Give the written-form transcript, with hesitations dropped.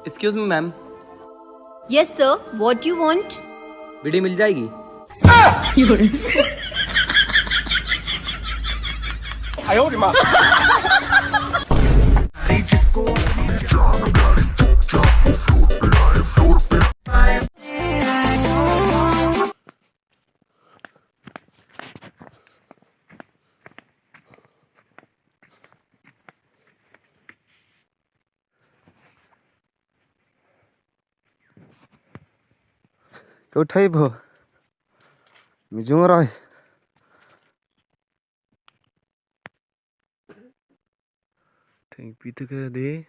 Excuse me ma'am, Yes, sir. What do you want? बीड़ी मिल जाएगी? Cậu thấy bờ mình xuống rồi. Thành bị thức đấy.